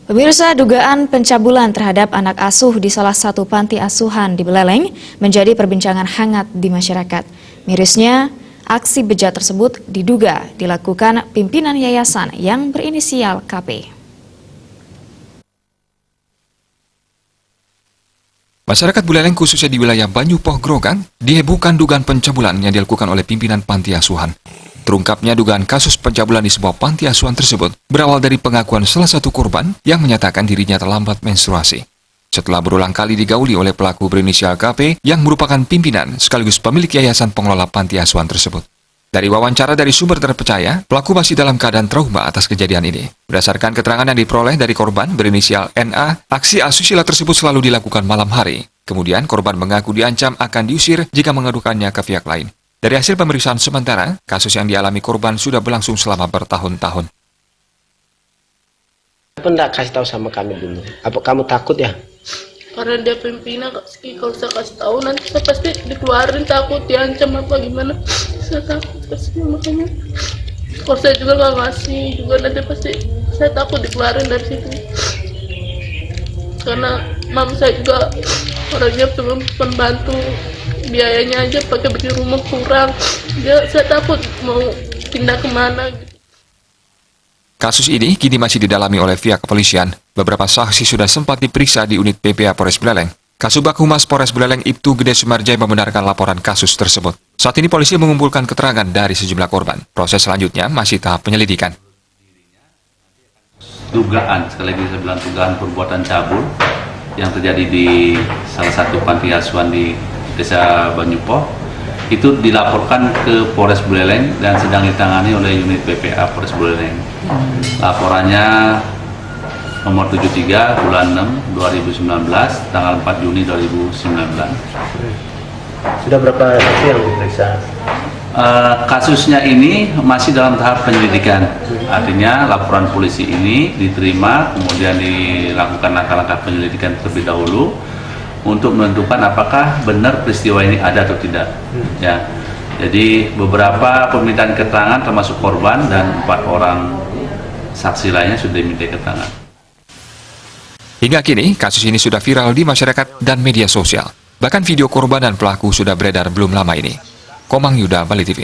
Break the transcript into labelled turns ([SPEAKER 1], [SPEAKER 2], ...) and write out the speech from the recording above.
[SPEAKER 1] Pemirsa, dugaan pencabulan terhadap anak asuh di salah satu panti asuhan di Beleleng menjadi perbincangan hangat di masyarakat. Mirisnya, aksi bejat tersebut diduga dilakukan pimpinan yayasan yang berinisial KP.
[SPEAKER 2] Masyarakat Buleleng khususnya di wilayah Banyu Poh Grogan dihebohkan dugaan pencabulan yang dilakukan oleh pimpinan panti asuhan. Terungkapnya dugaan kasus pencabulan di sebuah panti asuhan tersebut berawal dari pengakuan salah satu korban yang menyatakan dirinya terlambat menstruasi. Setelah berulang kali digauli oleh pelaku berinisial KP yang merupakan pimpinan sekaligus pemilik yayasan pengelola panti asuhan tersebut. Dari wawancara dari sumber terpercaya, pelaku masih dalam keadaan trauma atas kejadian ini. Berdasarkan keterangan yang diperoleh dari korban berinisial NA, aksi asusila tersebut selalu dilakukan malam hari. Kemudian korban mengaku diancam akan diusir jika mengadukannya ke pihak lain. Dari hasil pemeriksaan sementara, kasus yang dialami korban sudah berlangsung selama bertahun-tahun.
[SPEAKER 3] Apa enggak kasih tahu sama kami dulu? Apa kamu takut ya?
[SPEAKER 4] Karena dia pimpinan, kalau saya kasih tahu nanti saya pasti dikeluarin, takut diancam apa gimana. Saya takut pasti, makanya kalau saya juga nggak ngasih juga nanti pasti saya takut dikeluarin dari situ. Karena mam saya juga orangnya cuma pembantu, biayanya aja pakai beli rumah kurang. Saya takut mau pindah kemana gitu.
[SPEAKER 2] Kasus ini kini masih didalami oleh pihak kepolisian. Beberapa saksi sudah sempat diperiksa di unit PPA Polres Buleleng. Kasubag Humas Polres Buleleng Ibtu Gede Sumarjaya membenarkan laporan kasus tersebut. Saat ini polisi mengumpulkan keterangan dari sejumlah korban. Proses selanjutnya masih tahap penyelidikan.
[SPEAKER 5] Dugaan, sekali lagi saya bilang dugaan perbuatan cabul yang terjadi di salah satu panti asuhan di Desa Banyu Poh itu dilaporkan ke Polres Buleleng dan sedang ditangani oleh unit PPA Polres Buleleng. Laporannya nomor 73 bulan 6 2019 tanggal 4 Juni 2019.
[SPEAKER 3] Sudah berapa saksi yang diperiksa?
[SPEAKER 5] Kasusnya ini masih dalam tahap penyelidikan. Artinya laporan polisi ini diterima, kemudian dilakukan langkah-langkah penyelidikan terlebih dahulu untuk menentukan apakah benar peristiwa ini ada atau tidak. Ya, jadi beberapa permintaan keterangan termasuk korban dan 4 orang saksi lainnya sudah diminta keterangan.
[SPEAKER 2] Hingga kini, kasus ini sudah viral di masyarakat dan media sosial. Bahkan video korban dan pelaku sudah beredar belum lama ini. Komang Yuda, Bali TV.